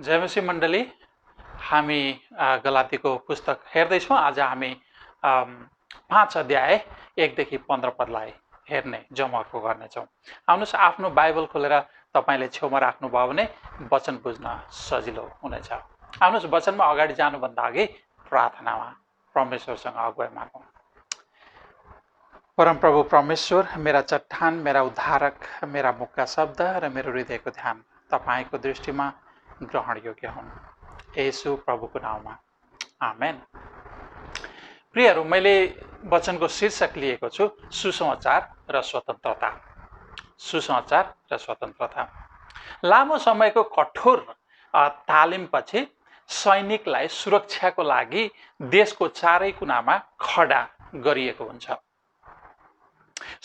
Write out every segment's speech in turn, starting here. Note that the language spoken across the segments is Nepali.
जयमसी मण्डली, हामी गलातीको पुस्तक हेर्दैछौँ। आज हामी 5 अध्याय 1 देखि 15 पदलाई हेर्ने जमर्को गर्नेछौँ। आउनुहोस्, आफ्नो बाइबल खोलेर तपाईँले छेउमा राख्नुभयो भने वचन बुझ्न सजिलो हुनेछ। आउनुहोस्, वचनमा अगाडि जानुभन्दा अघि प्रार्थनामा परमेश्वरसँग अगुवाई मागौँ। परमप्रभु परमेश्वर, मेरा चट्टान, मेरा उद्धारक, मेरा मुखका शब्द र मेरो हृदयको ध्यान तपाईँको दृष्टिमा ग्रहण योग्य हुन्। येशू प्रभुको नाममा आमेन। प्रियहरू, मैले वचनको शीर्षक लिएको छु सुसमाचार र स्वतन्त्रता। सुसमाचार र स्वतन्त्रता। लामो समयको कठोर तालिमपछि सैनिकलाई सुरक्षाको लागि देशको चारै कुनामा खडा गरिएको हुन्छ।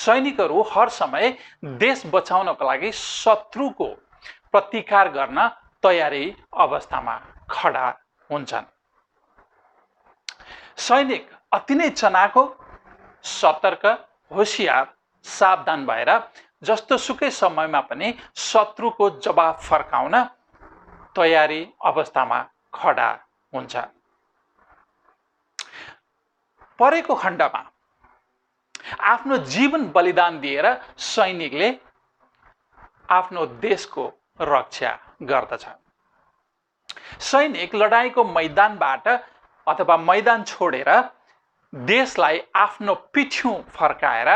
सैनिकहरू हर समय देश बचाउनको लागि शत्रुको प्रतिकार गर्न तयारी अवस्थामा खडा हुन्छन्। सैनिक अति नै चनाखो, सतर्क, होशियार, सावधान भएर जस्तो सुकै समयमा पनि शत्रुको जवाफ फर्काउन तयारी अवस्थामा खडा हुन्छ। परेको खण्डमा आफ्नो जीवन बलिदान दिएर सैनिकले आफ्नो देशको रक्षा गर्दछ। सैनिक लडाईँको मैदानबाट अथवा मैदान छोडेर देशलाई आफ्नो पिठ्यौँ फर्काएर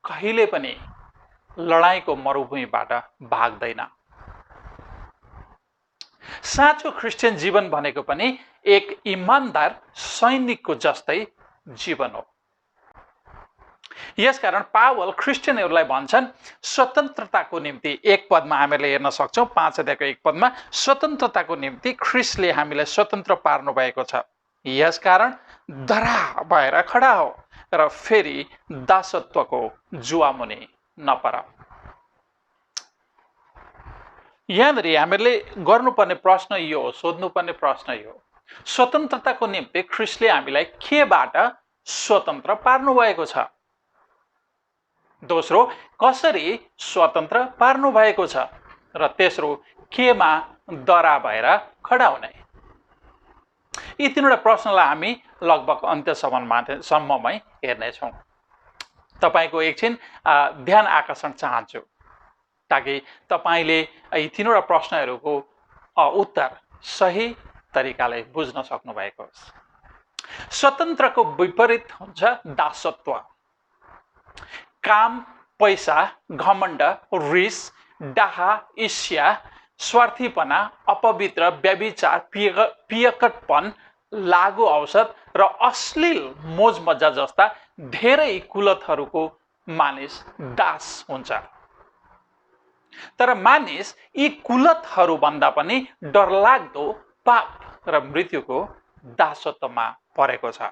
कहिले पनि लडाईँको मरुभूमिबाट भाग्दैन। साँचो क्रिस्चियन जीवन भनेको पनि एक इमानदार सैनिकको जस्तै जीवन हो। यसकारण पावल क्रिस्चियनहरूलाई भन्छन्, स्वतन्त्रताको निम्ति 1 पदमा हामीले हेर्न सक्छौँ। 5 अध्यायको 1 पदमा स्वतन्त्रताको निम्ति ख्रिस्टले हामीलाई स्वतन्त्र पार्नु भएको छ। यसकारण डरा भएर खडा हो र फेरि दासत्वको जुवामुनि नपर। यहाँनिर हामीले गर्नुपर्ने प्रश्न यो हो, सोध्नुपर्ने प्रश्न यो हो, स्वतन्त्रताको निम्ति ख्रिस्टले हामीलाई केबाट स्वतन्त्र पार्नु भएको छ? दोस्रो, कसरी स्वतन्त्र पार्नु भएको छ? र तेस्रो, केमा डरा भएर खडा हुने? यी 3वटा प्रश्नलाई हामी लगभग अन्त्यसम्ममै हेर्नेछौँ। तपाईँको एकछिन ध्यान आकर्षण चाहन्छु ताकि तपाईँले यी 3वटा प्रश्नहरूको उत्तर सही तरिकाले बुझ्न सक्नु भएको होस्। स्वतन्त्रको विपरीत हुन्छ दासत्व। काम, पैसा, घमण्ड, रिस, डाहा, ईर्ष्या, स्वार्थीपना, अपवित्र, व्यभिचार, पियकटपन, लागु औषध र अश्लील मोजमजा जस्ता धेरै कुलतहरूको मानिस दास हुन्छ। तर मानिस यी कुलतहरूभन्दा पनि डरलाग्दो पाप र मृत्युको दासत्वमा परेको छ।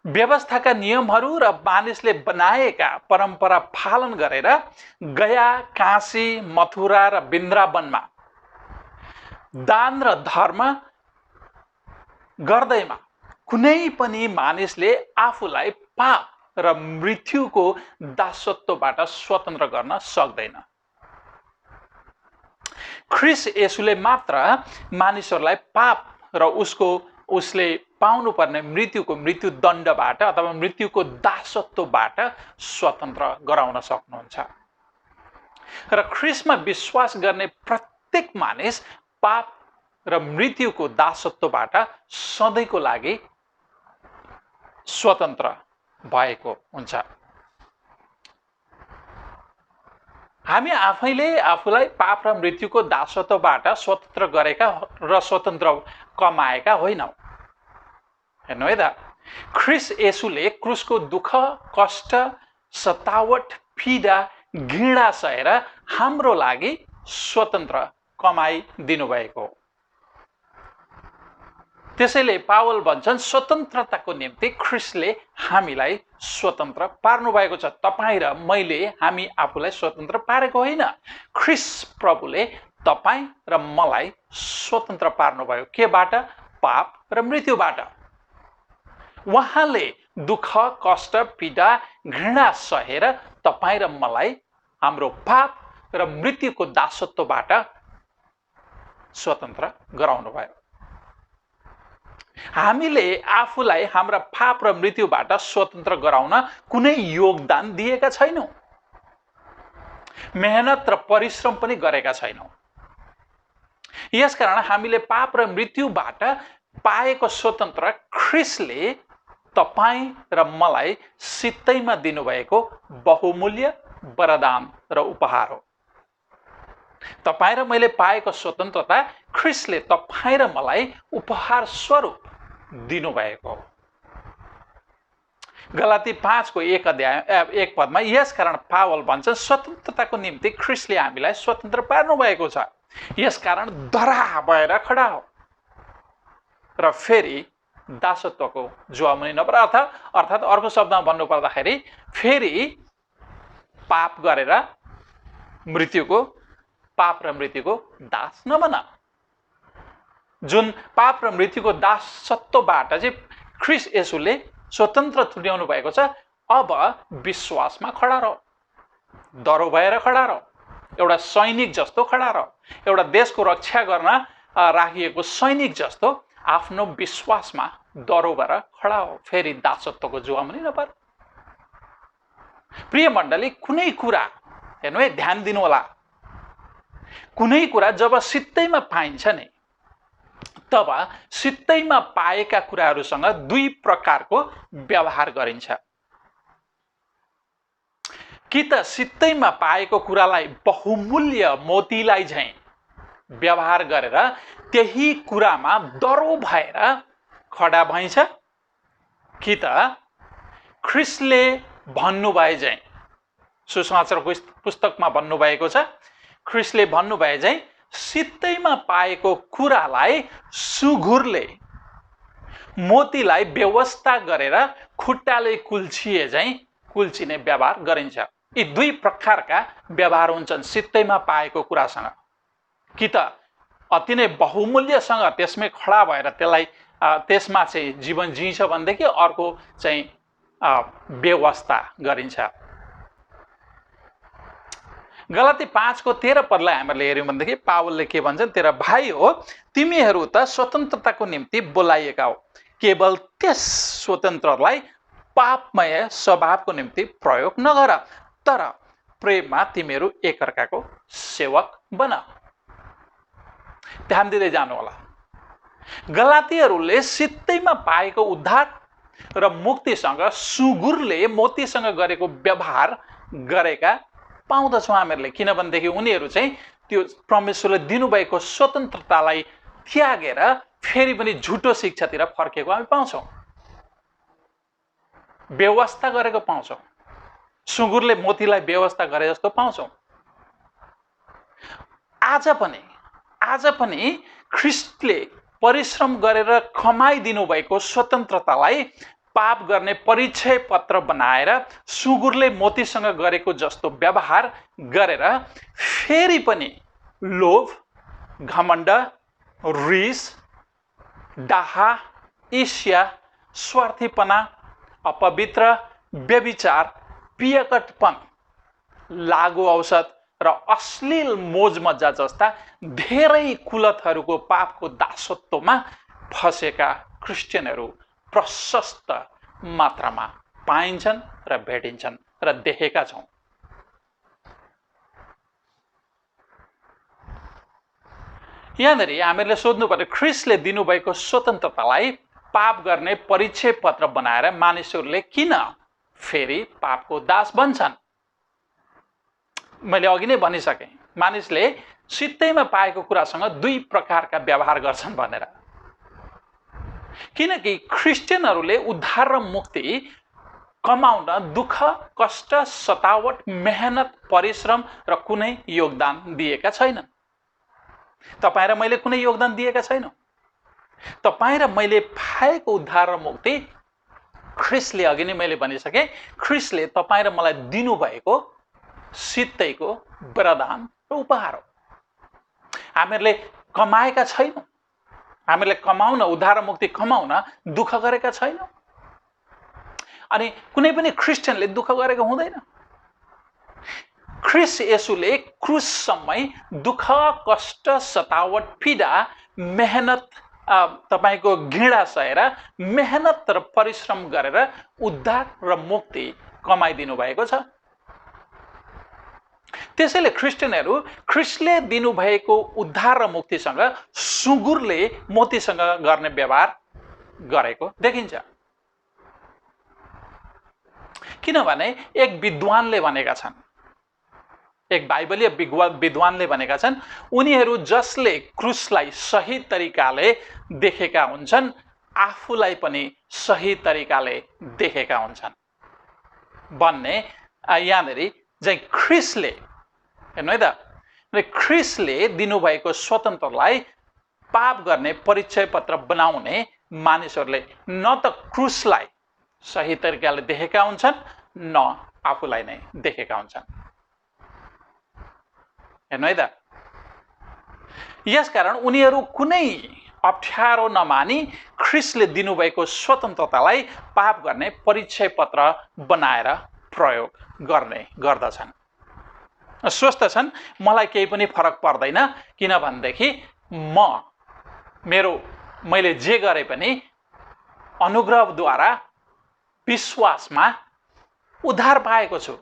व्यवस्थाका नियमहरू र मानिसले बनाएका परम्परा पालन गरेर गया, काशी, मथुरा र वृन्दावनमा दान र धर्म गर्दैमा कुनै पनि मानिसले आफूलाई पाप र मृत्युको दासत्वबाट स्वतन्त्र गर्न सक्दैन। ख्रिस्ट येशूले मात्र मानिसहरूलाई पाप र उसले पाउनुपर्ने मृत्यु दण्डबाट अथवा मृत्युको दासत्वबाट स्वतन्त्र गराउन सक्नुहुन्छ। र ख्रिस्टमा विश्वास गर्ने प्रत्येक मानिस पाप र मृत्युको दासत्वबाट सधैँको लागि स्वतन्त्र भएको हुन्छ। हामी आफैले आफूलाई पाप र मृत्युको दासत्वबाट स्वतन्त्र गरेका र स्वतन्त्र कमाएका होइनौँ। हेर्नु है त, ख्रिस्ट येशूले क्रुसको दुःख, कष्ट, सतावट, पीडा, घृणा सहेर हाम्रो लागि स्वतन्त्र कमाइदिनु भएको हो। त्यसैले पावल भन्छन्, स्वतन्त्रताको निम्ति ख्रिस्टले हामीलाई स्वतन्त्र पार्नु भएको छ। तपाईँ र मैले हामी आफूलाई स्वतन्त्र पारेको होइन। ख्रिस्ट प्रभुले तपाईँ र मलाई स्वतन्त्र पार्नुभयो। केबाट? पाप र मृत्युबाट। उहाँले दुःख, कष्ट, पीडा, घृणा सहेर तपाईँ र मलाई हाम्रो पाप र मृत्युको दासत्वबाट स्वतन्त्र गराउनु भयो। हामीले आफूलाई हाम्रा पाप र मृत्युबाट स्वतन्त्र गराउन कुनै योगदान दिएका छैनौँ, मेहनत र परिश्रम पनि गरेका छैनौँ। यसकारण हामीले पाप र मृत्युबाट पाएको स्वतन्त्र ख्रीष्टले तपाईँ र मलाई सित्तैमा दिनुभएको बहुमूल्य वरदान र उपहार हो। तपाईँ र मैले पाएको स्वतन्त्रता ख्रीष्टले तपाईँ र मलाई उपहार स्वरूप दिनुभएको हो। गलाती 5 को 1 पदमा यसकारण पावल भन्छन्, स्वतन्त्रताको निम्ति ख्रीष्टले हामीलाई स्वतन्त्र पार्नु भएको छ, यसकारण डरा भएर खडा हो र फेरि दासत्वको जुवामुनि नपर। अर्थात् अर्को शब्दमा भन्नु पर्दाखेरि फेरि पाप गरेर पाप र मृत्युको दास नबन। जुन पाप र मृत्युको दासत्वबाट चाहिँ ख्रीष्ट येशूले स्वतन्त्र तुल्याउनु भएको छ, अब विश्वासमा खडा रह, डरो भएर खडा रह, एउटा सैनिक जस्तो खडा रह, एउटा देशको रक्षा गर्न राखिएको सैनिक जस्तो आफ्नो विश्वासमा डरो भएर खडा हो, फेरि दासत्वको जुवामुनि नपर। प्रिय मण्डली, कुनै कुरा हेर्नु है, ध्यान दिनु होला, कुनै कुरा जब सित्तैमा पाइन्छ नि, तब सित्तैमा पाएका कुराहरूसँग दुई प्रकारको व्यवहार गरिन्छ। कि त सित्तैमा पाएको कुरालाई बहुमूल्य मोतीलाई झैं व्यवहार गरेर त्यही कुरामा डरो भएर खडा भइन्छ, कि त ख्रीष्टले भन्नुभए झैं सुसमाचारको पुस्तकमा भन्नुभएको छ, ख्रीष्टले भन्नुभए झैं सित्तैमा पाएको कुरालाई सुघुरले मोतीलाई व्यवस्था गरेर खुट्टाले कुल्चिए झैं कुल्चिने व्यवहार गरिन्छ। यी दुई प्रकारका व्यवहार हुन्छन् सित्तैमा पाएको कुरासँग। कि त अति नै बहुमूल्यसँग त्यसमै खडा भएर त्यसलाई त्यसमा चाहिँ जीवन जिइन्छ भनेदेखि अर्को चाहिँ व्यवस्था गरिन्छ। गलाती 5 को 13 पदलाई हामीले हेर्यौं भनेदेखि पावलले के भन्छन्, तेरा भाइ हो, तिमीहरू त स्वतन्त्रताको निम्ति बोलाइएका हो, केवल त्यस स्वतन्त्रलाई पापमय स्वभावको निम्ति प्रयोग नगर, तर प्रेममा तिमीहरू एकअर्काको सेवक बन। ध्यान दिँदै जानु होला, गलातीहरूले सित्तैमा पाएको उद्धार र मुक्तिसँग सुगुरले मोतीसँग गरेको व्यवहार गरेका पाउँदछौँ हामीहरूले। किनभनेदेखि उनीहरू चाहिँ त्यो परमेश्वरले दिनुभएको स्वतन्त्रतालाई त्यागेर फेरि पनि झुटो शिक्षातिर फर्केको हामी पाउँछौँ, व्यवस्था गरेको पाउँछौँ, सुँगुरले मोतीलाई व्यवस्था गरे जस्तो पाउँछौँ। आज पनि ख्रीष्टले परिश्रम गरेर कमाइदिनु भएको स्वतन्त्रतालाई पाप गर्ने परिचय पत्र बनाएर सुँगुरले मोतीसँग गरेको जस्तो व्यवहार गरेर फेरि पनि लोभ, घमण्ड, रिस, डाहा, ईर्ष्या, स्वार्थीपना, अपवित्र, व्यभिचार, पियकटपन, लागु औषध र अश्लील मोजमज्जा जस्ता धेरै कुलतहरूको पापको दासत्वमा फसेका क्रिस्चियनहरू प्रशस्त मात्रामा पाइन्छन् र भेटिन्छन् र देखेका छौँ। यहाँनिर हामीहरूले सोध्नु पर्यो, ख्रीष्टले दिनुभएको स्वतन्त्रतालाई पाप गर्ने परिचय पत्र बनाएर मानिसहरूले किन फेरि पापको दास बन्छन्? मैले अघि नै भनिसकेँ, मानिसले सित्तैमा पाएको कुरासँग दुई प्रकारका व्यवहार गर्छन् भनेर। किनकि क्रिस्चियनहरूले उद्धार र मुक्ति कमाउन दुःख, कष्ट, सतावट, मेहनत, परिश्रम र कुनै योगदान दिएका छैनन्। तपाईँ र मैले कुनै योगदान दिएका छैनौँ। तपाईँ र मैले पाएको उद्धार र मुक्ति ख्रीष्टले, अघि नै मैले भनिसकेँ, ख्रीष्टले तपाईँ र मलाई दिनुभएको सित्तैको वरदान र उपहार हो। हामीहरूले कमाएका छैनौँ। हामीले कमाउन, उद्धार र मुक्ति कमाउन दुःख गरेका छैनौँ। अनि कुनै पनि क्रिस्चियनले दुःख गरेको हुँदैन। ख्रिस्ट येशूले क्रुससम्मै दुःख कष्ट सतावट पीडा मेहनत तपाईको घृणा सहेर मेहनत र परिश्रम गरेर उद्धार र मुक्ति कमाइदिनु भएको छ। त्यसैले क्रिस्चियनहरू ख्रिस्टले दिनुभएको उद्धार र मुक्तिसँग सुँगुरले मोतीसँग गर्ने व्यवहार गरेको देखिन्छ। किनभने एक विद्वानले भनेका छन्, एक बाइबलीय विद्वानले भनेका छन्, उनीहरू जसले क्रुसलाई सही तरिकाले देखेका हुन्छन् आफूलाई पनि सही तरिकाले देखेका हुन्छन् भन्ने यहाँनिर चाहिँ ख्रिस्टले, हेर्नु है त, ख्रिस्टले दिनुभएको स्वतन्त्रलाई पाप गर्ने परिचय पत्र बनाउने मानिसहरूले न त क्रुसलाई सही तरिकाले देखेका हुन्छन् न आफूलाई नै देखेका हुन्छन्। हेर्नु है त, यसकारण उनीहरू कुनै अप्ठ्यारो नमानी ख्रिस्टले दिनुभएको स्वतन्त्रतालाई पाप गर्ने परिचय पत्र बनाएर प्रयोग गर्दछन्। सोच्दछन् मलाई केही पनि फरक पर्दैन, किनभनेदेखि मैले जे गरे पनि अनुग्रहद्वारा विश्वासमा उद्धार पाएको छु,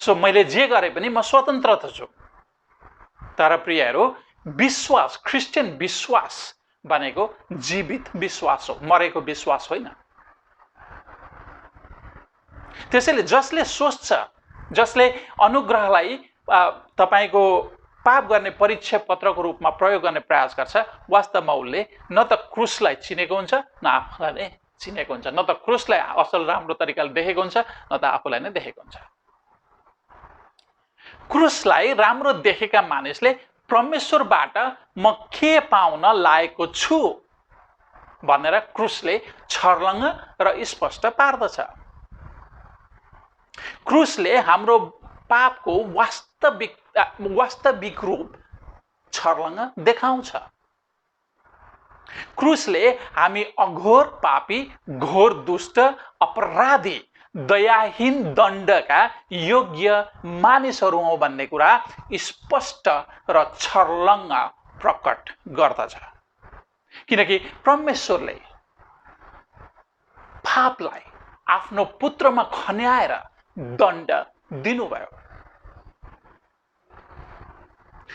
सो मैले जे गरे पनि म स्वतन्त्र त छु। तर प्रियहरू, विश्वास, क्रिस्चियन विश्वास भनेको जीवित विश्वास हो, मरेको विश्वास होइन। त्यसैले जसले सोच्छ, जसले अनुग्रहलाई तपाईको पाप गर्ने परिचय पत्रको रूपमा प्रयोग गर्ने प्रयास गर्छ, वास्तवमा उसले न त क्रुसलाई चिनेको हुन्छ न आफूलाई नै चिनेको हुन्छ, न त क्रुसलाई असल राम्रो तरिकाले देखेको हुन्छ न त आफूलाई नै देखेको हुन्छ। क्रुसलाई राम्रो देखेका मानिसले परमेश्वरबाट म के पाउन लागेको छु भनेर क्रुसले छर्लङ्ग र स्पष्ट पार्दछ। क्रुसले हाम्रो पापको वास्तविक रूप छर्लङ्ग देखाउँछ। क्रुसले हामी अघोर पापी, घोर दुष्ट, अपराधी, दयाहीन दण्डका योग्य मानिसहरू हौं भन्ने कुरा स्पष्ट र छर्लङ्ग प्रकट गर्दछ। किनकि परमेश्वरले पापलाई आफ्नो पुत्रमा खन्याएर दण्ड दिनुभयो।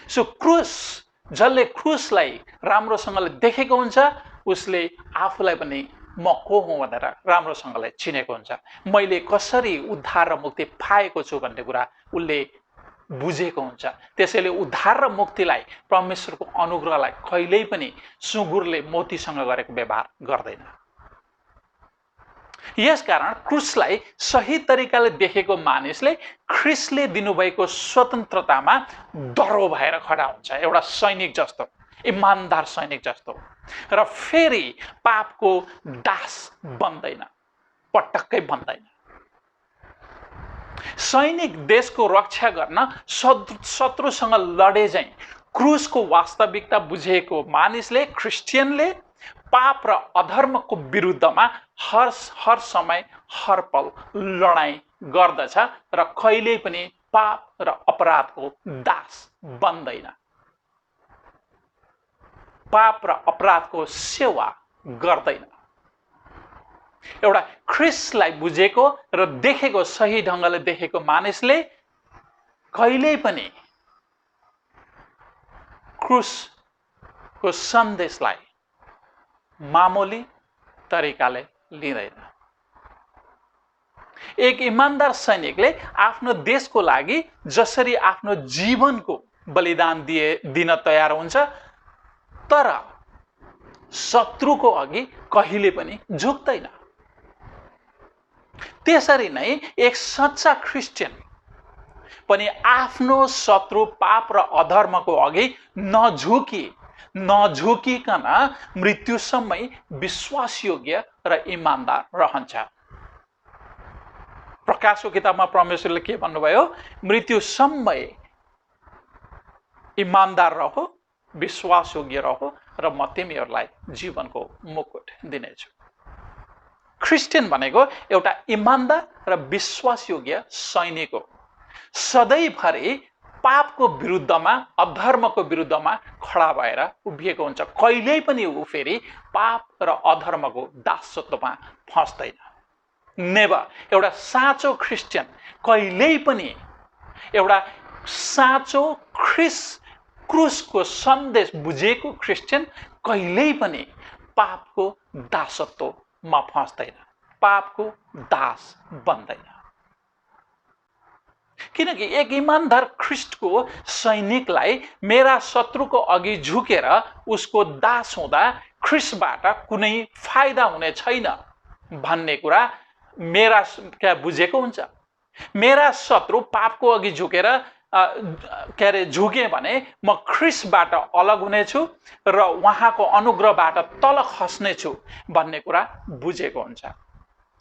सो क्रुस, जसले क्रुसलाई राम्रोसँगले देखेको हुन्छ उसले आफूलाई पनि म को हुँ भनेर राम्रोसँगले चिनेको हुन्छ। मैले कसरी उद्धार र मुक्ति पाएको छु भन्ने कुरा उसले बुझेको हुन्छ। त्यसैले उद्धार र मुक्तिलाई, परमेश्वरको अनुग्रहलाई कहिल्यै पनि सुँगुरले मोतीसँग गरेको व्यवहार गर्दैन। यसकारण क्रुसलाई सही तरिकाले देखेको मानिसले ख्रिस्टले दिनुभएको स्वतन्त्रतामा डरो भएर खडा हुन्छ, एउटा सैनिक जस्तो, इमानदार सैनिक जस्तो, र फेरि पापको दास बन्दैन, पटक्कै बन्दैन। सैनिक देशको रक्षा गर्न शत्रुसँग लडे झैं क्रुसको वास्तविकता बुझेको मानिसले, क्रिस्चियनले पाप र अधर्मको विरुद्धमा हर समय हर पल लडाईं गर्दछ र कहिल्यै पनि पाप र अपराधको दास बन्दैन, पाप र अपराधको सेवा गर्दैन। एउटा ख्रिस्टलाई बुझेको र देखेको, सही ढंगले देखेको मानिसले कहिल्यै पनि क्रुसको सन्देशलाई मामुली तरिकाले लिँदैन। एक इमानदार सैनिकले आफ्नो देशको लागि जसरी आफ्नो जीवनको बलिदान दिन तयार हुन्छ, तर शत्रुको अघि कहिले पनि झुक्दैन। त्यसरी नै एक सच्चा क्रिस्चियन पनि आफ्नो शत्रु पाप र अधर्मको अघि नझुकिकन मृत्युसम्मै विश्वासयोग्य र इमानदार रहन्छ। प्रकाशको किताबमा परमेश्वरले के भन्नुभयो? मृत्युसम्मै इमानदार रहो, विश्वासयोग्य रहो र म तिमीहरूलाई जीवनको मुकुट दिनेछु। क्रिस्चियन भनेको एउटा इमानदार र विश्वासयोग्य सैनिक हो। सधैँभरि पापको विरुद्धमा, अधर्मको विरुद्धमा खडा भएर उभिएको हुन्छ। कहिल्यै पनि ऊ फेरि पाप र अधर्मको दासत्वमा फस्दैन। नेभर। एउटा साँचो क्रिस्चियन कहिल्यै पनि, एउटा साँचो क्रुसको सन्देश बुझेको क्रिस्चियन कहिल्यै पनि पापको दासत्वमा फस्दैन, पापको दास बन्दैन। किनकि एक इमानदार ख्रिस्टको सैनिकलाई मेरा शत्रुको अघि झुकेर उसको दास हुँदा ख्रिस्टबाट कुनै फाइदा हुने छैन भन्ने कुरा मेरा क्या बुझेको हुन्छ। मेरा शत्रु पापको अघि झुकेर झुके भने म ख्रिस्टबाट अलग हुनेछु र उहाँको अनुग्रहबाट तल खस्नेछु भन्ने कुरा बुझेको हुन्छ।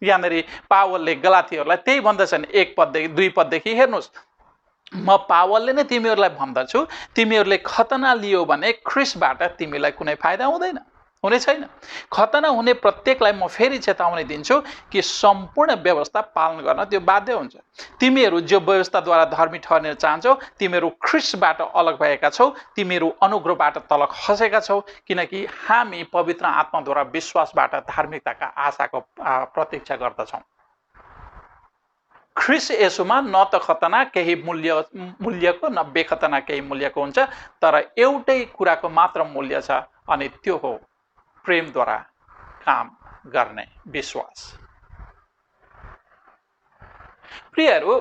यहाँनिर पावलले गलातीहरूलाई त्यही भन्दछन्। 1 पददेखि 2 पददेखि हेर्नुहोस्, म पावलले नै तिमीहरूलाई भन्दछु, तिमीहरूले खतना लियो भने ख्रिस्टबाट तिमीलाई कुनै फाइदा हुँदैन, हुने छैन। खतना हुने प्रत्येकलाई म फेरि चेतावनी दिन्छु कि सम्पूर्ण व्यवस्था पालन गर्न त्यो बाध्य हुन्छ। तिमीहरू जो व्यवस्थाद्वारा धर्मी ठहर्न चाहन्छौ, तिमीहरू ख्रिस्टबाट अलग भएका छौ, तिमीहरू अनुग्रहबाट तल खसेका छौ, किनकि हामी पवित्र आत्माद्वारा विश्वासबाट धार्मिकताका आशाको प्रतीक्षा गर्दछौँ। ख्रिस्ट येशूमा न त खतना केही मूल्यको न बेखतना केही मूल्यको हुन्छ, तर एउटै कुराको मात्र मूल्य छ, अनि त्यो हो प्रेमद्वारा काम गर्ने विश्वास। प्रियहरू,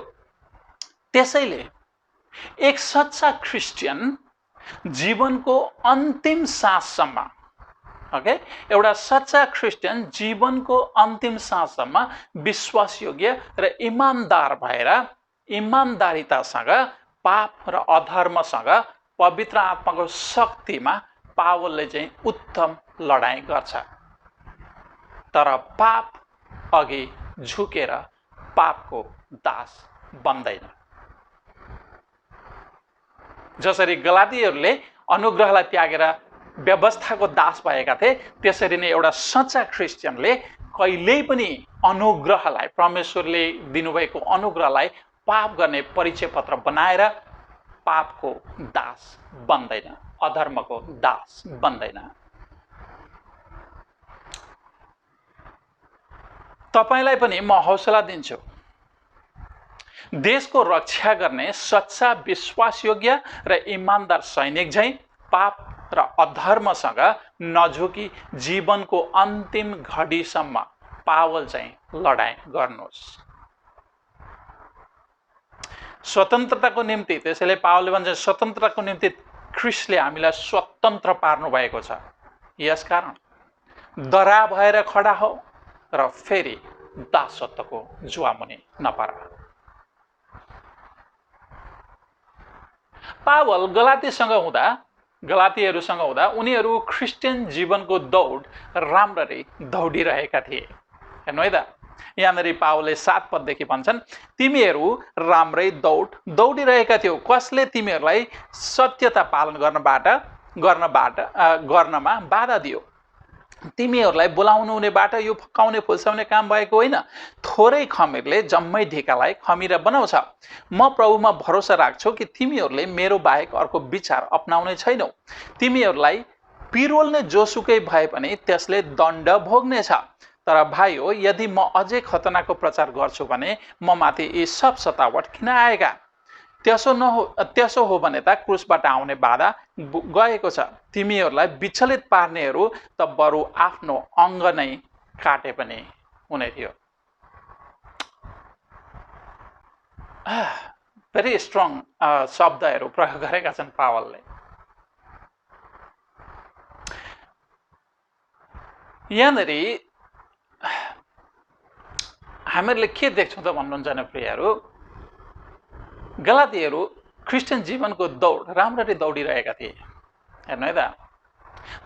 त्यसैले एक सच्चा क्रिस्चियन जीवनको अन्तिम साससम्म, एउटा सच्चा क्रिस्चियन जीवनको अन्तिम साससम्म विश्वासयोग्य र इमानदार भएर इमानदारितासँग पाप र अधर्मसँग पवित्र आत्माको शक्तिमा पावलले चाहिँ उत्तम लडाईँ गर्छ। तर पाप अघि झुकेर पापको दास बन्दैन। जसरी गलातीहरूले अनुग्रहलाई त्यागेर व्यवस्थाको दास भएका थिए, त्यसरी नै एउटा सच्चा क्रिस्चियनले कहिल्यै पनि अनुग्रहलाई, परमेश्वरले दिनुभएको अनुग्रहलाई पाप गर्ने परिचय पत्र बनाएर पापको दास बन्दैन, अधर्मको दास बन्दैन। तपाईलाई पनि म हौसला दिन्छु, देशको रक्षा गर्ने सच्चा विश्वासयोग्य र इमानदार सैनिक झैं पाप र अधर्मसँग नझुकी जीवनको अन्तिम घडीसम्म पावल चाहिँ लडाईँ गर्नुहोस्। स्वतन्त्रताको निम्ति, त्यसैले पावलले भन्छ स्वतन्त्रताको निम्ति ख्रिस्टले हामीलाई स्वतन्त्र पार्नु भएको छ। यसकारण डरा भएर खडा हो र फेरि दासत्वको जुवामुनि नपर। पावल गलातीहरूसँग हुँदा उनीहरू क्रिस्चियन जीवनको दौड राम्ररी दौडिरहेका थिए। हेर्नु है त, यहाँनिर पावलले 7 पददेखि भन्छन्, तिमीहरू राम्रै दौडिरहेका थियौ। कसले तिमीहरूलाई सत्यता पालन गर्नमा बाधा दियो? तिमीहरूलाई बोलाउनु हुने बाटो यो फकाउने फुल्साउने काम भएको होइन। थोरै खमीरले जम्मै ढिकालाई खमीरा बनाउँछ। म प्रभुमा भरोसा राख्छु कि तिमीहरूले मेरो बाहेक अर्को विचार अपनाउने छैनौ। तिमीहरूलाई पिरोल्ने जोसुकै भए पनि त्यसले दण्ड भोग्नेछ। तर भाइ हो, यदि म अझै खतनाको प्रचार गर्छु भने म माथि यी सब सतावट किन आएका? त्यसो हो भने त क्रुसबाट आउने बाधा गएको छ। तिमीहरूलाई विचलित पार्नेहरू त बरु आफ्नो अङ्ग नै काटे पनि हुने थियो। भेरी स्ट्रङ शब्दहरू प्रयोग गरेका छन् पावलले। यहाँनिर हामीहरूले के देख्छौँ त भन्नुहुन्छ भने प्रियहरू, गलातीहरू क्रिस्चियन जीवनको दौड राम्ररी दौडिरहेका थिए। हेर्नु है त,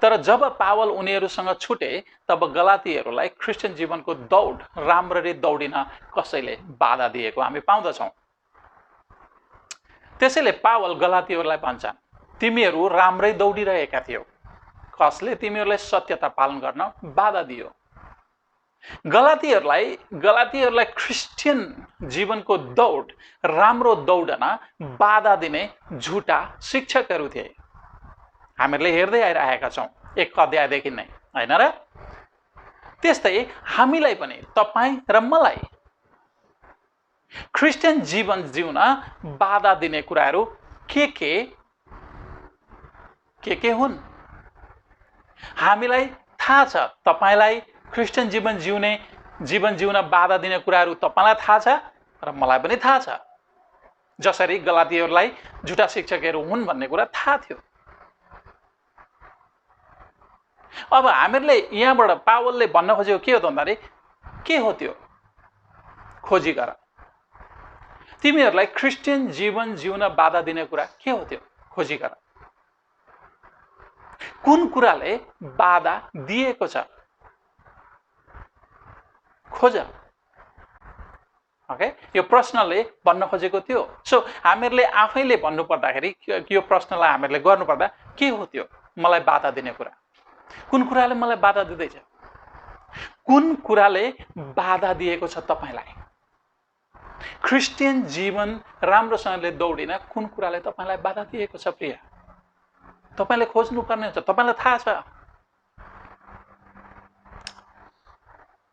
तर जब पावल उनीहरूसँग छुटे तब गलातीहरूलाई क्रिस्चियन जीवनको दौड राम्ररी दौडिन कसैले बाधा दिएको हामी पाउँदछौँ। त्यसैले पावल गलातीहरूलाई भन्छन्, तिमीहरू राम्रै दौडिरहेका थियौ। कसले तिमीहरूलाई सत्यता पालन गर्न बाधा दियो? गलातीहरूलाई क्रिस्चियन जीवनको दौड, राम्रो दौडमा बाधा दिने झुटा शिक्षकहरू थिए। हामीहरूले हेर्दै आइरहेका छौँ 1 अध्यायदेखि नै, होइन र? त्यस्तै हामीलाई पनि, तपाईँ र मलाई क्रिस्चियन जीवन जिउन बाधा दिने कुराहरू के हुन्? हामीलाई थाहा छ। तपाईलाई क्रिस्चियन जीवन जिउन बाधा दिने कुराहरू तपाईलाई थाहा छ र मलाई पनि थाहा छ। जसरी गलातीहरूलाई झुटा शिक्षकहरू हुन् भन्ने कुरा थाहा थियो। अब हामीहरूले यहाँबाट पावलले भन्न खोजेको के हो त भन्दाखेरि, के हो त्यो? खोजी गर। तिमीहरूलाई क्रिस्चियन जीवन जिउन बाधा दिने कुरा के हो त्यो? खोजी गर। कुन कुराले बाधा दिएको छ? खोज। ओके, यो प्रश्नले भन्न खोजेको थियो। सो हामीहरूले आफैले भन्नु पर्दाखेरि, यो प्रश्नलाई हामीहरूले गर्नुपर्दा के हो त्यो मलाई बाधा दिने कुरा? कुन कुराले मलाई बाधा दिँदैछ? कुन कुराले बाधा दिएको छ तपाईलाई? क्रिस्चियन जीवन राम्रोसँगले दौडिन कुन कुराले तपाईलाई बाधा दिएको छ प्रिय? तपाईले खोज्नु पर्ने हुन्छ। तपाईलाई थाहा छ।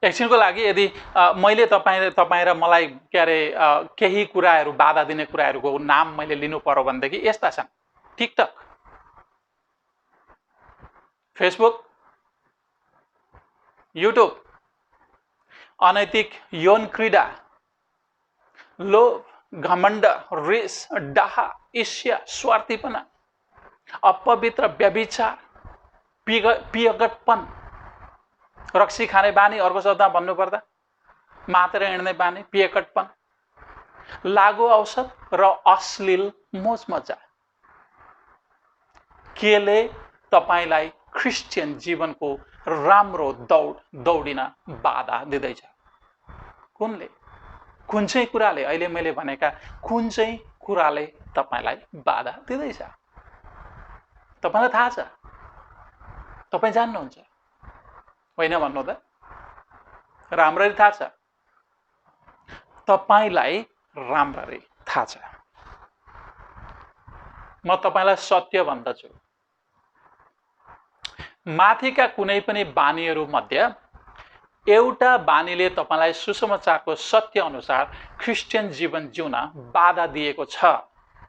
एकछिनको लागि यदि मैले तपाईँ र मलाई केही कुराहरू बाधा दिने कुराहरूको नाम मैले लिनु पर्यो भनेदेखि यस्ता छन्: टिकटक, फेसबुक, युट्युब, अनैतिक यौन क्रीडा, लोभ, घमण्ड, रिस, डाहा, ईर्ष्या, स्वार्थीपना, अपवित्र, व्यभिचार, पियगटपन, रक्सी खाने बानी, अर्को शब्दमा भन्नुपर्दा मातेर हिँड्ने बानी, पियकटपन, लागु औषध र अश्लील मोजमजा। केले तपाईलाई क्रिस्चियन जीवनको राम्रो दौडिन बाधा दिँदैछ? कुनले? कुन चाहिँ कुराले? अहिले मैले भनेका कुन चाहिँ कुराले तपाईलाई बाधा दिँदैछ? तपाईलाई थाहा छ? तपाईँ जान्नुहुन्छ? होइन भन्नु त? राम्ररी थाहा छ? तपाईलाई राम्ररी थाहा छ। म तपाईलाई सत्य भन्दछु, माथिका कुनै पनि बानीहरू मध्ये एउटा बानीले तपाईलाई सुसमाचारको सत्य अनुसार क्रिस्चियन जीवन जिउन बाधा दिएको छ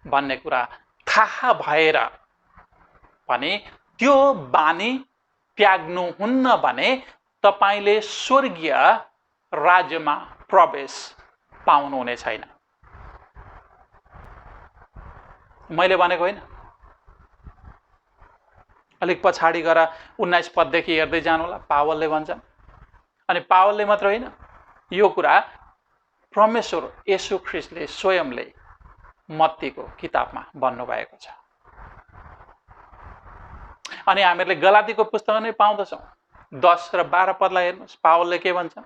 भन्ने कुरा थाहा भएर पनि त्यो बानी त्याग्नुहुन्न भने तपाईले स्वर्गीय राज्यमा प्रवेश पाउनुहुने छैन। मैले भनेको होइन। अलिक पछाडि गएर 19 पददेखि हेर्दै जानु होला, पावलले भन्छन्। अनि पावलले मात्र होइन, यो कुरा परमेश्वर येशू ख्रीष्टले स्वयंले मत्तीको किताबमा भन्नुभएको छ। अनि हामीहरूले गलातीको पुस्तकमा नै पाउँदछौँ। 10 र 12 पदलाई हेर्नुहोस्, पावलले के भन्छन्?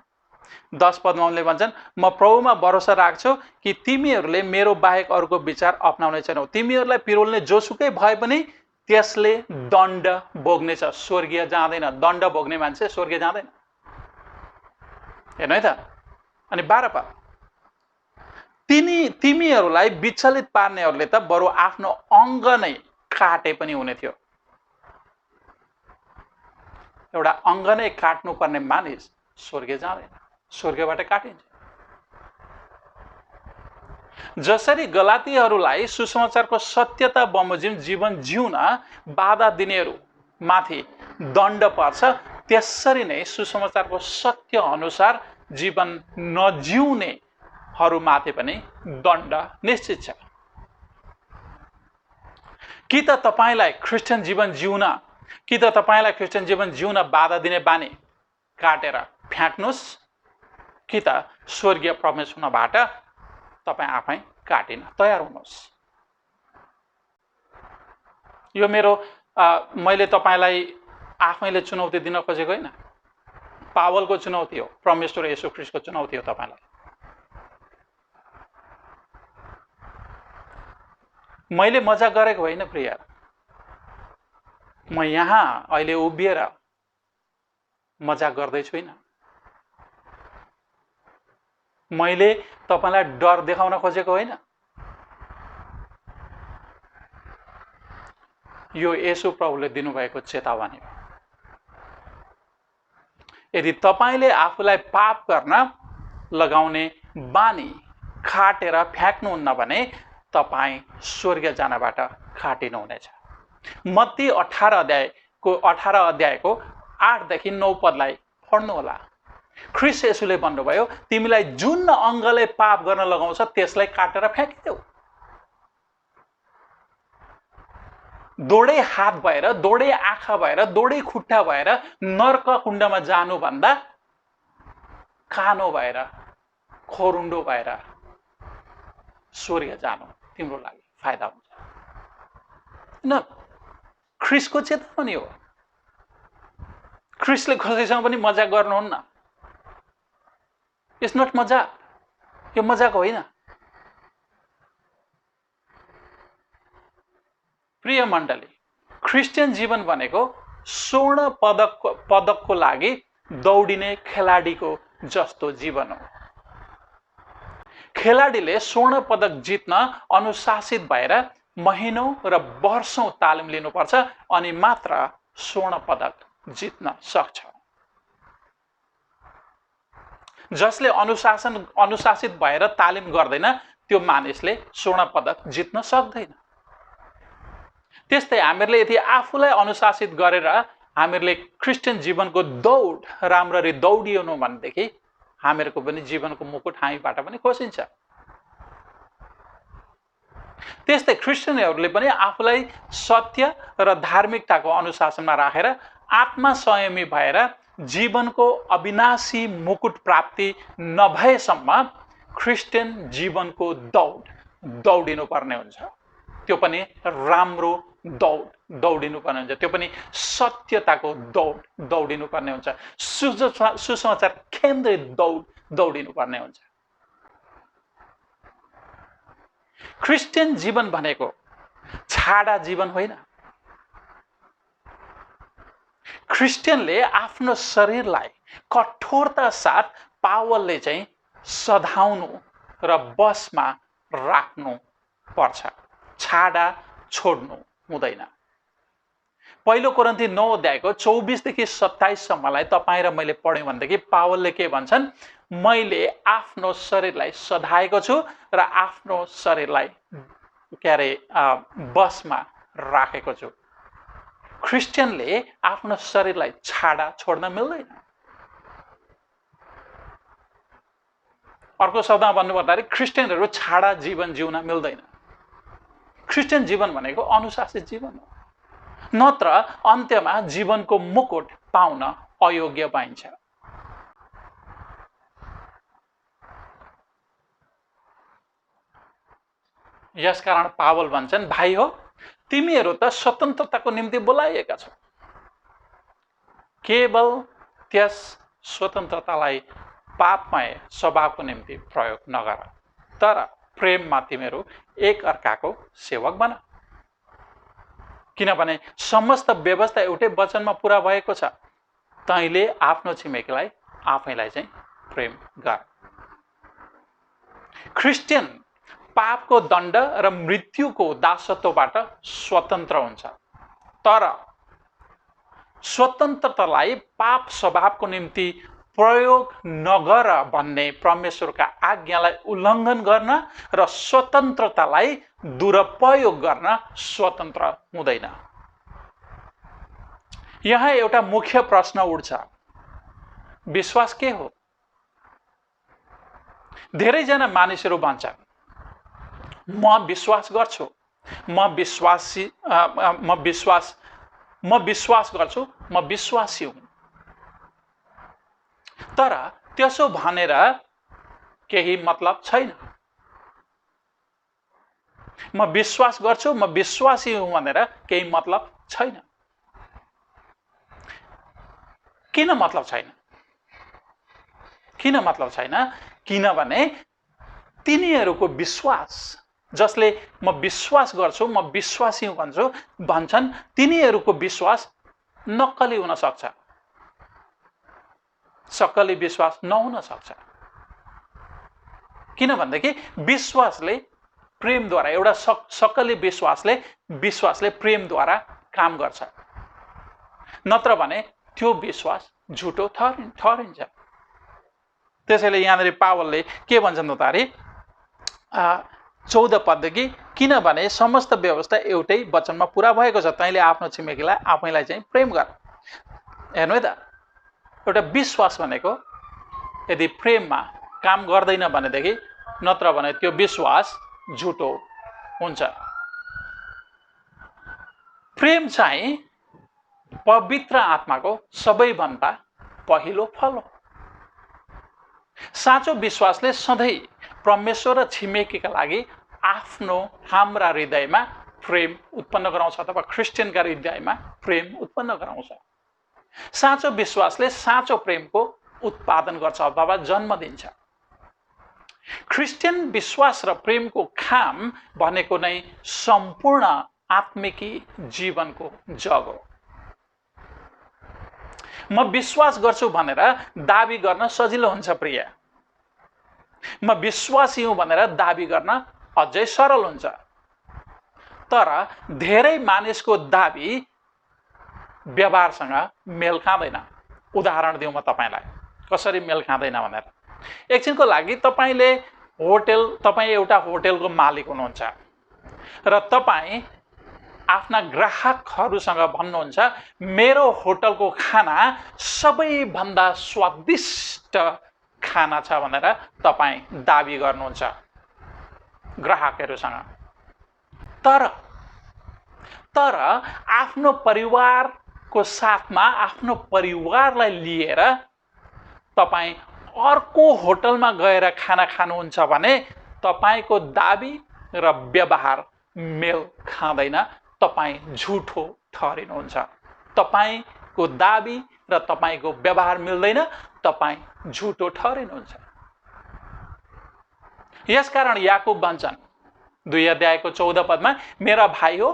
10 पदमा उनले भन्छन्, म प्रभुमा भरोसा राख्छु कि तिमीहरूले मेरो बाहेक अरूको विचार अपनाउने छैनौ। तिमीहरूलाई पिरोल्ने जोसुकै भए पनि त्यसले दण्ड भोग्नेछ, स्वर्गीय जाँदैन। दण्ड भोग्ने मान्छे स्वर्गीय जाँदैन। हेर्नु है त। अनि 12 पद, तिमीहरूलाई विचलित पार्नेहरूले त बरु आफ्नो अङ्ग नै काटे पनि हुने थियो। एउटा अङ्ग नै काट्नुपर्ने मानिस स्वर्गीय जाँदैन, स्वर्गबाट काटिन्छ। जसरी गलातीहरूलाई सुसमाचारको सत्यता बमोजिम जीवन जिउन बाधा दिनेहरू माथि दण्ड पर्छ, त्यसरी नै सुसमाचारको सत्य अनुसार जीवन नजिउनेहरू माथि पनि दण्ड निश्चित छ। कि त तपाईलाई क्रिस्चियन जीवन जिउन बाधा दिने बानी काटेर फ्याँक्नुस्, कि त स्वर्गीय परमेश्वरबाट तपाईँ आफै काटिन तयार हुनुहोस्। यो मैले तपाईलाई आफैले चुनौती दिन खोजेको होइन, पावलको चुनौती हो, परमेश्वर येशू ख्रीष्टको चुनौती हो तपाईलाई। मैले मजाक गरेको होइन प्रिय। म यहाँ अहिले उभिएर मजाक गर्दै छुइनँ। मैले तपाईलाई डर देखाउन खोजेको होइन। यो येशू प्रभुले दिनुभएको चेतावनी हो। यदि तपाईले आफूलाई पाप गर्न लगाउने बानी खाटेर फ्याँक्नुहुन्न भने तपाई स्वर्ग जानबाट खाटिनुहुनेछ। मत्ती 18 अध्यायको 8 देखि 9 पदलाई पढ्नु होला। ख्रीष्ट येशूले भन्नुभयो, तिमीलाई जुन अङ्गले पाप गर्न लगाउँछ त्यसलाई काटेर फ्याँकिदेऊ। दोडै हात भएर, दोडै आँखा भएर, दोडै खुट्टा भएर नर्क कुण्डमा जानुभन्दा कानो भएर, खोरुण्डो भएर स्वर्ग जानु तिम्रो लागि फाइदा हुन्छ। न ख्रीष्टको चेतावनी हो। ख्रीष्टले कसैसँग पनि मजाक गर्नुहुन्न। इट्स नट मजाक, यो मजाक होइन। प्रिय मण्डली, क्रिस्चियन जीवन भनेको स्वर्ण पदकको लागि दौडिने खेलाडीको जस्तो जीवन हो। खेलाडीले स्वर्ण पदक जित्न अनुशासित भएर महिनौं र वर्षौं तालिम लिनुपर्छ अनि मात्र स्वर्ण पदक जित्न सक्छ। जसले अनुशासित भएर तालिम गर्दैन त्यो मानिसले स्वर्ण पदक जित्न सक्दैन। त्यस्तै हामीहरूले यदि आफूलाई अनुशासित गरेर हामीहरूले क्रिस्चियन जीवनको दौड राम्ररी दौडिएनौँ भनेदेखि हामीहरूको पनि जीवनको मुकुट हामीबाट पनि खोसिन्छ। त्यस्तै क्रिस्चियनहरूले पनि आफूलाई सत्य र धार्मिकताको अनुशासनमा राखेर आत्मा संयमी भएर जीवनको अविनाशी मुकुट प्राप्ति नभएसम्म क्रिस्चियन जीवनको दौडिनु पर्ने हुन्छ। त्यो पनि राम्रो दौडिनु पर्ने हुन्छ। त्यो पनि सत्यताको दौडिनु पर्ने हुन्छ। सुसमाचार केन्द्रित दौडिनु पर्ने हुन्छ। क्रिस्चियन जीवन भनेको छाडा जीवन होइन। क्रिस्चियनले आफ्नो शरीरलाई कठोरता साथ पावलले चाहिँ सधाउनु र बसमा राख्नु पर्छ। छाडा छोड्नु हुँदैन। पहिलो कोरिन्थी 9 अध्यायको 24 देखि 27 सम्मलाई तपाईँ र मैले पढ्यौँ भनेदेखि पावलले के भन्छन्? मैले आफ्नो शरीरलाई सधाएको छु र आफ्नो शरीरलाई बसमा राखेको छु। क्रिस्चियनले आफ्नो शरीरलाई छाडा छोड्न मिल्दैन। अर्को शब्दमा भन्नुपर्दाखेरि क्रिस्चियनहरू छाडा जीवन जिउन मिल्दैन। क्रिस्चियन जीवन भनेको अनुशासित जीवन हो, नत्र अन्त्यमा जीवनको मुकुट पाउन अयोग्य पाइन्छ। यसकारण पावल भन्छन्, भाइ हो तिमीहरू त स्वतन्त्रताको निम्ति बोलाइएका छौ। केवल त्यस स्वतन्त्रतालाई पापमय स्वभावको निम्ति प्रयोग नगर, तर प्रेममा तिमीहरू एक अर्काको सेवक बन। किनभने समस्त व्यवस्था एउटै वचनमा पूरा भएको छ, तैँले आफ्नो छिमेकीलाई आफैलाई चाहिँ प्रेम गर। क्रिस्चियन पापको दण्ड र मृत्युको दासत्वबाट स्वतन्त्र हुन्छ, तर स्वतन्त्रतालाई पाप स्वभावको निम्ति प्रयोग नगर भन्ने परमेश्वरका आज्ञालाई उल्लङ्घन गर्न र स्वतन्त्रतालाई दुरुपयोग गर्न स्वतन्त्र हुँदैन। यहाँ एउटा मुख्य प्रश्न उठ्छ, विश्वास के हो? धेरैजना मानिसहरू भन्छन्, म विश्वास गर्छु, म विश्वासी हुँ। तर त्यसो भनेर केही मतलब छैन। म विश्वास गर्छु, म विश्वासी हुँ भनेर केही मतलब छैन। किन मतलब छैन? किनभने तिनीहरूको विश्वास, जसले म विश्वास गर्छु, म विश्वासी हुँ भन्छन्, तिनीहरूको विश्वास नक्कली हुन सक्छ, सक्कली विश्वास नहुन सक्छ। किनभनेदेखि विश्वासले प्रेमद्वारा, एउटा सक्कली विश्वासले प्रेमद्वारा काम गर्छ, नत्र भने त्यो विश्वास झुटो ठहरिन्छ। त्यसैले यहाँनिर पावलले के भन्छन् त अरे 14 पददेखि, किनभने समस्त व्यवस्था एउटै वचनमा पुरा भएको छ, तैँले आफ्नो छिमेकीलाई आफैलाई चाहिँ प्रेम गर। हेर्नु है त, एउटा विश्वास भनेको यदि प्रेममा काम गर्दैन भनेदेखि, नत्र भने त्यो विश्वास झुटो हुन्छ। प्रेम चाहिँ पवित्र आत्माको सबैभन्दा पहिलो फल हो। साँचो विश्वासले सधैँ परमेश्वर र छिमेकीका लागि हाम्रा हृदयमा प्रेम उत्पन्न गराउँछ, अथवा क्रिस्चियनका हृदयमा प्रेम उत्पन्न गराउँछ। साँचो विश्वासले साँचो प्रेमको उत्पादन गर्छ अथवा जन्म दिन्छ। क्रिस्चियन विश्वास र प्रेमको काम भनेको नै सम्पूर्ण आत्मिकी जीवनको जग हो। म विश्वास गर्छु भनेर दाबी गर्न सजिलो हुन्छ प्रिय। म विश्वासी हुँ भनेर दाबी गर्न अझै सरल हुन्छ। तर धेरै मानिसको दाबी व्यवहारसँग मेल खाँदैन। उदाहरण दिउँ म तपाईलाई, कसरी मेल खाँदैन भनेर। एकछिनको लागि तपाईँ एउटा होटलको मालिक हुनुहुन्छ र तपाईँ आफ्ना ग्राहकहरूसँग भन्नुहुन्छ, मेरो होटलको खाना सबैभन्दा स्वादिष्ट खाना छ भनेर तपाईँ दाबी गर्नुहुन्छ ग्राहकहरूसँग। तर आफ्नो परिवारको साथमा आफ्नो परिवारलाई लिएर तपाईँ अर्को होटलमा गएर खाना खानुहुन्छ भने तपाईँको दाबी र व्यवहार मेल खाँदैन, तपाईँ झुठो ठहरिनुहुन्छ। तपाईँको दाबी र तपाईँको व्यवहार मिल्दैन, तपाईँ झुठो ठहरिनुहुन्छ। यसकारण याकुब भन्छन् 2 अध्यायको 14 पदमा, मेरा भाइ हो,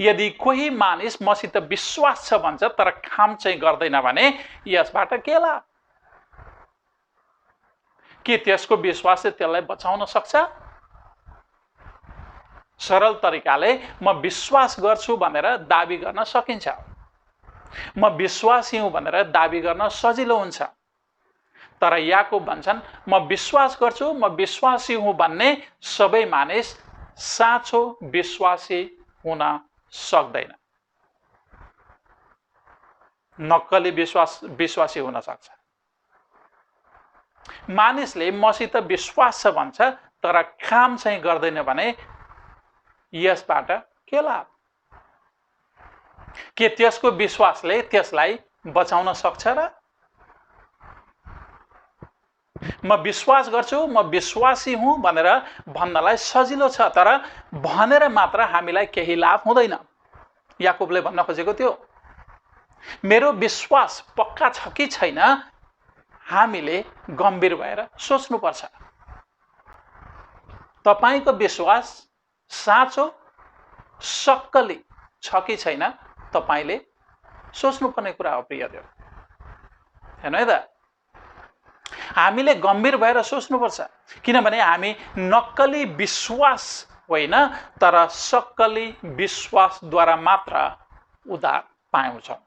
यदि कोही मानिस मसित विश्वास छ भन्छ तर काम चाहिँ गर्दैन भने यसबाट के लाभ? के त्यसको विश्वासले त्यसलाई बचाउन सक्छ? सरल तरिकाले म विश्वास गर्छु भनेर दाबी गर्न सकिन्छ। म विश्वासी हुँ भनेर दाबी गर्न सजिलो हुन्छ। तर याकुब भन्छन्, म विश्वास गर्छु, म विश्वासी हुँ भन्ने सबै मानिस साँचो विश्वासी हुन सक्दैन। नक्कली विश्वासी हुन सक्छ। मानिसले मसित विश्वास छ भन्छ तर काम चाहिँ गर्दैन भने यसबाट के लाभ? के त्यसको विश्वासले त्यसलाई बचाउन सक्छ र? म विश्वास गर्छु, म विश्वासी हुँ भनेर भन्नलाई सजिलो छ, तर भनेर मात्र हामीलाई केही लाभ हुँदैन। याकुबले भन्न खोजेको त्यो मेरो विश्वास पक्का छ कि छैन हामीले गम्भीर भएर सोच्नुपर्छ। तपाईको विश्वास साँचो सक्कली छ कि छैन तपाईले सोच्नुपर्ने कुरा हो प्रियदेव। हेर्नु है त, हामीले गम्भीर भएर सोच्नुपर्छ, किनभने हामी नक्कली विश्वास होइन तर सक्कली विश्वासद्वारा मात्र उद्धार पाउँछौँ।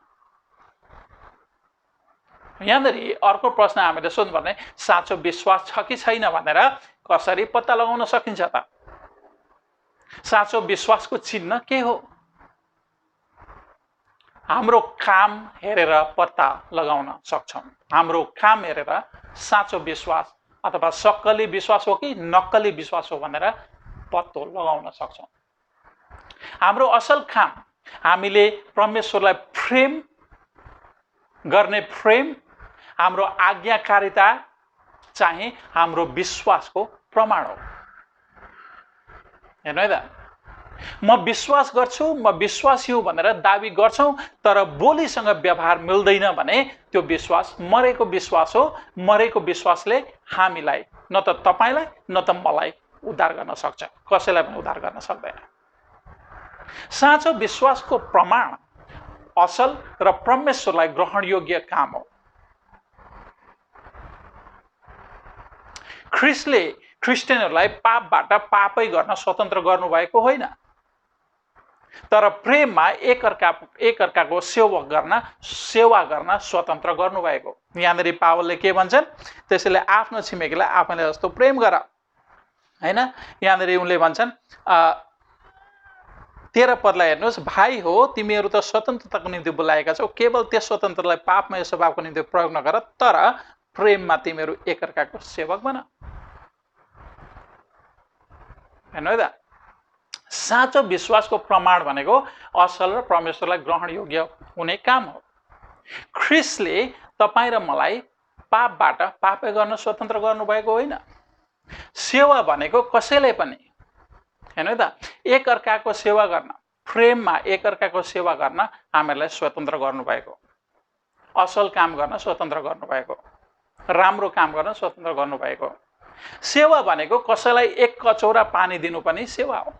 यहाँनिर अर्को प्रश्न हामीले सोध्नुपर्ने, साँचो विश्वास छ कि छैन भनेर कसरी पत्ता लगाउन सकिन्छ त? साँचो विश्वासको चिन्ह के हो? हाम्रो काम हेरेर पत्ता लगाउन सक्छौँ। हाम्रो काम हेरेर साँचो विश्वास अथवा सक्कली विश्वास हो कि नक्कली विश्वास हो भनेर पत्तो लगाउन सक्छौँ। हाम्रो असल काम हामीले परमेश्वरलाई प्रेम गर्ने प्रेम, हाम्रो आज्ञाकारिता चाहिँ हाम्रो विश्वासको प्रमाण हो। हेर्नु है त, म विश्वास गर्छु, म विश्वासी हुँ भनेर दाबी गर्छौँ तर बोलीसँग व्यवहार मिल्दैन भने त्यो विश्वास मरेको विश्वास हो। मरेको विश्वासले हामीलाई, न त तपाईलाई न त मलाई उद्धार गर्न सक्छ, कसैलाई पनि उद्धार गर्न सक्दैन। साँचो विश्वासको प्रमाण असल र परमेश्वरलाई ग्रहण योग्य काम हो। ख्रिस्टले क्रिस्चियनहरूलाई पापबाट पापै गर्न स्वतन्त्र गर्नुभएको होइन, तर प्रेममा एकअर्काको सेवा गर्न स्वतन्त्र गर्नुभएको। यहाँनिर पावलले के भन्छन्? त्यसैले आफ्नो छिमेकीलाई आफैलाई जस्तो प्रेम गर, हैन? यहाँनिर उनले भन्छन् 13 पदलाई हेर्नुहोस्, भाइ हो तिमीहरू त स्वतन्त्रताको निम्ति बोलाएका छौ, केवल त्यस स्वतन्त्रतालाई पापमय स्वभावको निम्ति प्रयोग नगर, तर प्रेममा तिमीहरू एकअर्काको सेवक बन। हेर्नु है त, साँचो विश्वासको प्रमाण भनेको असल र परमेश्वरलाई ग्रहण योग्य हुने काम हो। ख्रिस्टले तपाईँ र मलाई पापबाट पापै गर्न स्वतन्त्र गर्नुभएको होइन। सेवा भनेको कसैले पनि, हेर्नु है त, एकअर्काको सेवा गर्न, प्रेममा एकअर्काको सेवा गर्न हामीहरूलाई स्वतन्त्र गर्नुभएको, असल काम गर्न स्वतन्त्र गर्नुभएको, राम्रो काम गर्न स्वतन्त्र गर्नुभएको। सेवा भनेको कसैलाई एक कचौरा पानी दिनु पनि सेवा हो।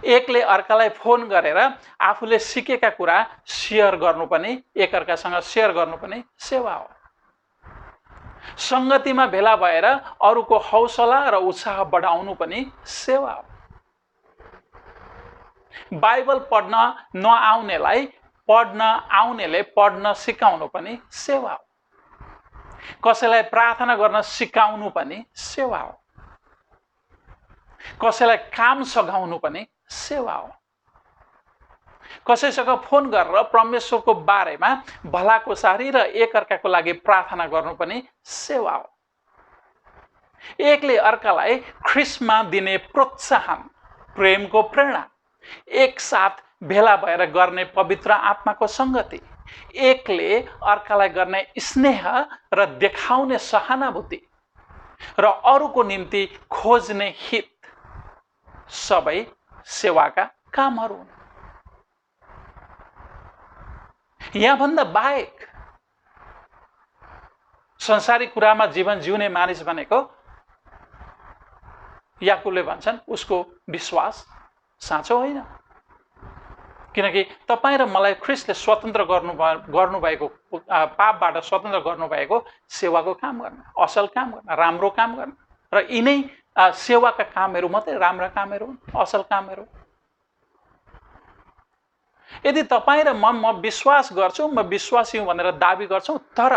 एकले अर्कालाई फोन गरेर आफूले सिकेका कुरा सेयर गर्नु पनि, एकअर्कासँग सेयर गर्नु पनि सेवा हो। संगतिमा भेला भएर अरूको हौसला र उत्साह बढाउनु पनि सेवा हो। बाइबल पढ्न नआउनेलाई पढ्न आउनेले पढ्न सिकाउनु पनि सेवा हो। कसैलाई प्रार्थना गर्न सिकाउनु पनि सेवा हो। कसैलाई काम सघाउनु पनि सेवा हो। कसैसँग फोन गरेर परमेश्वरको बारेमा भलाकुसारी र एकअर्काको लागि प्रार्थना गर्नु पनि सेवा हो। एकले अर्कालाई ख्रिस्टमा दिने प्रोत्साहन, प्रेमको प्रेरणा, एकसाथ भेला भएर गर्ने पवित्र आत्माको संगति, एकले अर्कालाई गर्ने स्नेह र देखाउने सहानुभूति र अरूको निम्ति खोज्ने हित सबै सेवाका कामहरू हुन्। यहाँभन्दा बाहेक संसारिक कुरामा जीवन जिउने मानिस भनेको, याकुबले भन्छन्, उसको विश्वास साँचो होइन। किनकि तपाईँ र मलाई ख्रिस्टले स्वतन्त्र गर्नुभएको, पापबाट स्वतन्त्र गर्नुभएको सेवाको काम गर्न, असल काम गर्न, राम्रो काम गर्न, र यिनै सेवाका कामहरू मात्रै राम्रा कामहरू हुन्, असल कामहरू। यदि तपाईँ र म विश्वास गर्छु, म विश्वासी हुँ भनेर दाबी गर्छौँ, तर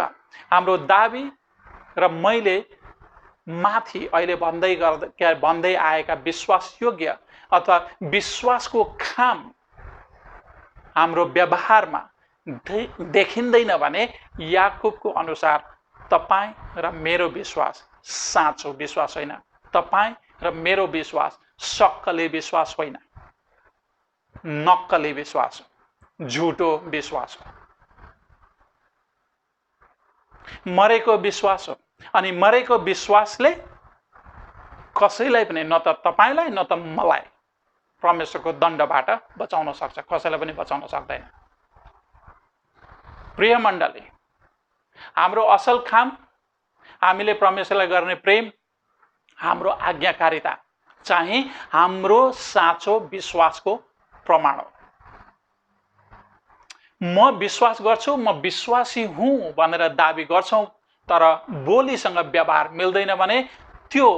हाम्रो दाबी र मैले माथि अहिले भन्दै आएका विश्वास योग्य अथवा विश्वासको काम हाम्रो व्यवहारमा देखिँदैन भने याकुबको अनुसार तपाईँ र मेरो विश्वास साँचो विश्वास होइन। तपाईँ र मेरो विश्वास सक्कली विश्वास होइन, नक्कली विश्वास हो, झुटो विश्वास हो, मरेको विश्वास हो। अनि मरेको विश्वासले कसैलाई पनि, न त तपाईँलाई न त मलाई, परमेश्वरको दण्डबाट बचाउन सक्छ, कसैलाई पनि बचाउन सक्दैन। प्रिय मण्डली, हाम्रो असल काम, हामीले परमेश्वरलाई गर्ने प्रेम, हाम्रो आज्ञाकारिता चाहिँ हाम्रो साँचो विश्वासको प्रमाण हो। म विश्वास गर्छु, म विश्वासी हुँ भनेर दाबी गर्छौँ, तर बोलीसँग व्यवहार मिल्दैन भने त्यो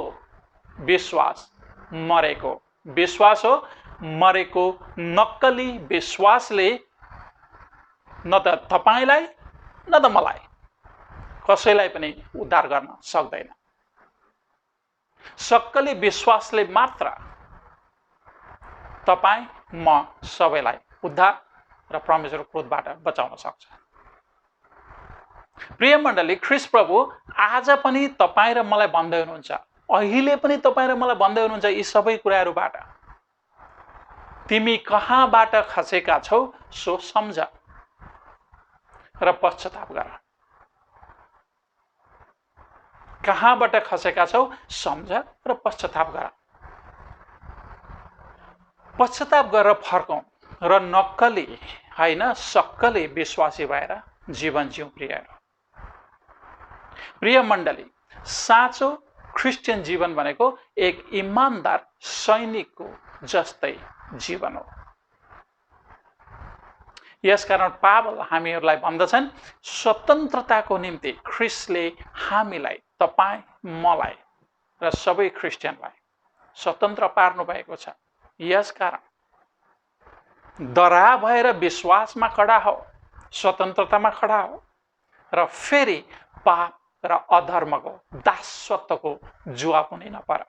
विश्वास मरेको विश्वास हो। मरेको नक्कली विश्वासले न त तपाईँलाई न त मलाई, कसैलाई पनि उद्धार गर्न सक्दैन। सक्कली विश्वासले मात्र तपाईँ म सबैलाई उद्धार र परमेश्वरको क्रोधबाट बचाउन सक्छ। प्रिय मण्डली, ख्रिस्ट प्रभु आज पनि तपाईँ र मलाई भन्दै हुनुहुन्छ, अहिले पनि तपाईँ र मलाई भन्दै हुनुहुन्छ, यी सबै कुराहरूबाट तिमी कहाँबाट खसेका छौ सो सम्झ र पश्चाताप गर। कहाँबाट खसेका छौ सम्झ र पश्चाताप गर। पश्चाताप गरेर फर्कौं र नक्कली होइन सक्कली विश्वासी भएर जीवन जिउँ। प्रिय मण्डली, साँचो क्रिस्चियन जीवन भनेको एक इमानदार सैनिकको जस्तै जीवन हो। यसकारण पावल हामीहरूलाई भन्दछन्, स्वतन्त्रताको निम्ति ख्रिस्टले हामीलाई, तपाईँ मलाई र सबै क्रिस्चियनलाई स्वतन्त्र पार्नु भएको छ। यसकारण डरा भएर विश्वासमा खडा हो, स्वतन्त्रतामा खडा हो र फेरि पाप र अधर्मको दासत्वको जुवा पनि नपर।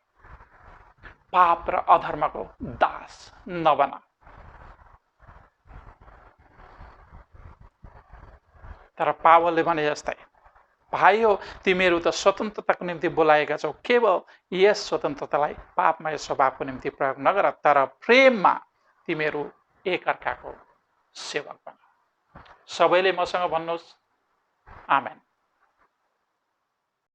पाप र अधर्मको दास नबना। तर पावलले भने जस्तै, भाइ हो तिमीहरू त स्वतन्त्रताको निम्ति बोलाएका छौ, केवल यस स्वतन्त्रतालाई पापमय स्वभावको निम्ति प्रयोग नगर, तर प्रेममा तिमीहरू एकअर्काको सेवक बन। सबैले मसँग भन्नुहोस् आमेन।